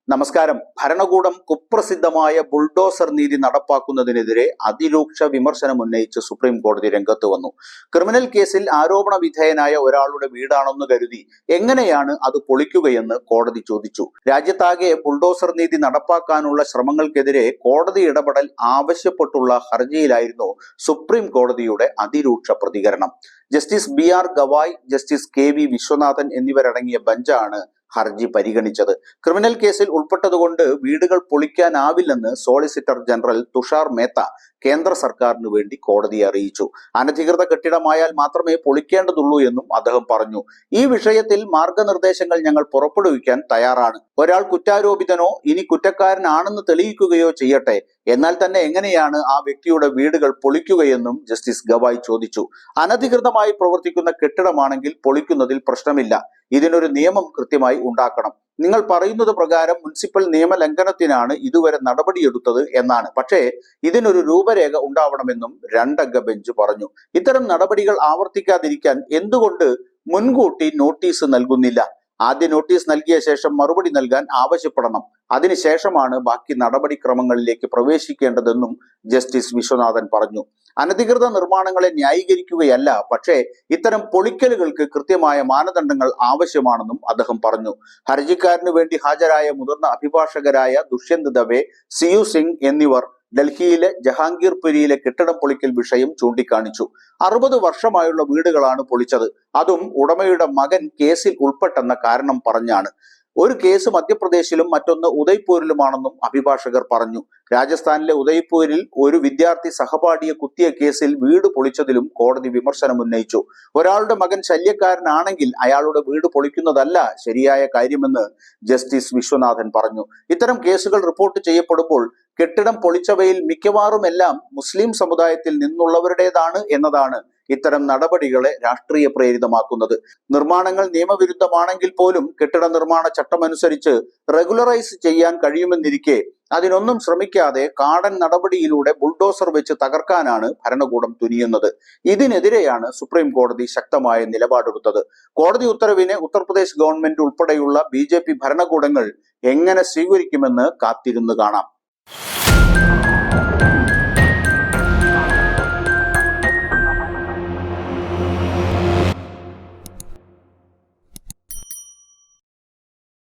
നമസ്കാരം. ഭരണകൂടം കുപ്രസിദ്ധമായ ബുൾഡോസർ നീതി നടപ്പാക്കുന്നതിനെതിരെ അതിരൂക്ഷ വിമർശനം ഉന്നയിച്ച് സുപ്രീം കോടതി രംഗത്ത് വന്നു. ക്രിമിനൽ കേസിൽ ആരോപണ വിധേയനായ ഒരാളുടെ വീടാണെന്ന് കരുതി എങ്ങനെയാണ് അത് പൊളിക്കുകയെന്ന് കോടതി ചോദിച്ചു. രാജ്യത്താകെ ബുൾഡോസർ നീതി നടപ്പാക്കാനുള്ള ശ്രമങ്ങൾക്കെതിരെ കോടതി ഇടപെടൽ ആവശ്യപ്പെട്ടുള്ള ഹർജിയിലായിരുന്നു സുപ്രീം കോടതിയുടെ അതിരൂക്ഷ പ്രതികരണം. Justice BR Gavai, justice KV Viswanathan എന്നിവരടങ്ങിയ ബെഞ്ചാണ് ഹർജി പരിഗണിച്ചത്. ക്രിമിനൽ കേസിൽ ഉൾപ്പെട്ടതുകൊണ്ട് വീടുകൾ പൊളിക്കാനാവില്ലെന്ന് സോളിസിറ്റർ ജനറൽ തുഷാർ മേത്ത കേന്ദ്ര സർക്കാരിന് വേണ്ടി കോടതിയെ അറിയിച്ചു. അനധികൃത കെട്ടിടമായാൽ മാത്രമേ പൊളിക്കേണ്ടതുള്ളൂ എന്നും അദ്ദേഹം പറഞ്ഞു. ഈ വിഷയത്തിൽ മാർഗനിർദ്ദേശങ്ങൾ ഞങ്ങൾ പുറപ്പെടുവിക്കാൻ തയ്യാറാണ്. ഒരാൾ കുറ്റാരോപിതനോ ഇനി കുറ്റക്കാരനാണെന്ന് തെളിയിക്കുകയോ ചെയ്യട്ടെ, എന്നാൽ തന്നെ എങ്ങനെയാണ് ആ വ്യക്തിയുടെ വീടുകൾ പൊളിക്കുകയെന്നും ജസ്റ്റിസ് ഗവായ് ചോദിച്ചു. അനധികൃതമായി പ്രവർത്തിക്കുന്ന കെട്ടിടമാണെങ്കിൽ പൊളിക്കുന്നതിൽ പ്രശ്നമില്ല. ഇതിനൊരു നിയമം കൃത്യമായി ഉണ്ടാക്കണം. നിങ്ങൾ പറയുന്നത് പ്രകാരം മുനിസിപ്പൽ നിയമലംഘനത്തിനാണ് ഇതുവരെ നടപടിയെടുത്തത് എന്നാണ്. പക്ഷേ ഇതിനൊരു രൂപരേഖ ഉണ്ടാവണമെന്നും രണ്ടംഗ ബെഞ്ച് പറഞ്ഞു. ഇത്തരം നടപടികൾ ആവർത്തിക്കാതിരിക്കാൻ എന്തുകൊണ്ട് മുൻകൂട്ടി നോട്ടീസ് നൽകുന്നില്ല? ആദ്യ നോട്ടീസ് നൽകിയ ശേഷം മറുപടി നൽകാൻ ആവശ്യപ്പെടണം. അതിനുശേഷമാണ് ബാക്കി നടപടിക്രമങ്ങളിലേക്ക് പ്രവേശിക്കേണ്ടതെന്നും ജസ്റ്റിസ് വിശ്വനാഥൻ പറഞ്ഞു. അനധികൃത നിർമ്മാണങ്ങളെ ന്യായീകരിക്കുകയല്ല, പക്ഷേ ഇത്തരം പൊളിക്കലുകൾക്ക് കൃത്യമായ മാനദണ്ഡങ്ങൾ ആവശ്യമാണെന്നും അദ്ദേഹം പറഞ്ഞു. ഹർജിക്കാരന് വേണ്ടി ഹാജരായ മുതിർന്ന അഭിഭാഷകരായ ദുഷ്യന്ത് ദവെ, സിയു സിംഗ് എന്നിവർ ഡൽഹിയിലെ ജഹാംഗീർപുരിയിലെ കെട്ടിടം പൊളിക്കൽ വിഷയം ചൂണ്ടിക്കാണിച്ചു. 60 വർഷമായുള്ള വീടുകളാണ് പൊളിച്ചത്. അതും ഉടമയുടെ മകൻ കേസിൽ ഉൾപ്പെട്ടെന്ന കാരണം പറഞ്ഞാണ്. ഒരു കേസ് മധ്യപ്രദേശിലും മറ്റൊന്ന് ഉദയ്പൂരിലുമാണെന്നും അഭിഭാഷകർ പറഞ്ഞു. രാജസ്ഥാനിലെ ഉദയ്പൂരിൽ ഒരു വിദ്യാർത്ഥി സഹപാഠിയെ കുത്തിയ കേസിൽ വീട് പൊളിച്ചതിലും കോടതി വിമർശനം ഉന്നയിച്ചു. ഒരാളുടെ മകൻ ശല്യക്കാരനാണെങ്കിൽ അയാളുടെ വീട് പൊളിക്കുന്നതല്ല ശരിയായ കാര്യമെന്ന് ജസ്റ്റിസ് വിശ്വനാഥൻ പറഞ്ഞു. ഇത്തരം കേസുകൾ റിപ്പോർട്ട് ചെയ്യപ്പെടുമ്പോൾ കെട്ടിടം പൊളിച്ചവയിൽ മിക്കവാറുമെല്ലാം മുസ്ലിം സമുദായത്തിൽ നിന്നുള്ളവരുടേതാണ് എന്നതാണ് ഇത്തരം നടപടികളെ രാഷ്ട്രീയ പ്രേരിതമാക്കുന്നത്. നിർമ്മാണങ്ങൾ നിയമവിരുദ്ധമാണെങ്കിൽ പോലും കെട്ടിട നിർമ്മാണ ചട്ടമനുസരിച്ച് റെഗുലറൈസ് ചെയ്യാൻ കഴിയുമെന്നിരിക്കെ അതിനൊന്നും ശ്രമിക്കാതെ കാടൻ നടപടിയിലൂടെ ബുൾഡോസർ വെച്ച് തകർക്കാനാണ് ഭരണകൂടം തുനിയുന്നത്. ഇതിനെതിരെയാണ് സുപ്രീം കോടതി ശക്തമായ നിലപാടെടുത്തത്. കോടതി ഉത്തരവിനെ ഉത്തർപ്രദേശ് ഗവൺമെന്റ് ഉൾപ്പെടെയുള്ള BJP ഭരണകൂടങ്ങൾ എങ്ങനെ സ്വീകരിക്കുമെന്ന് കാത്തിരുന്ന് കാണാം.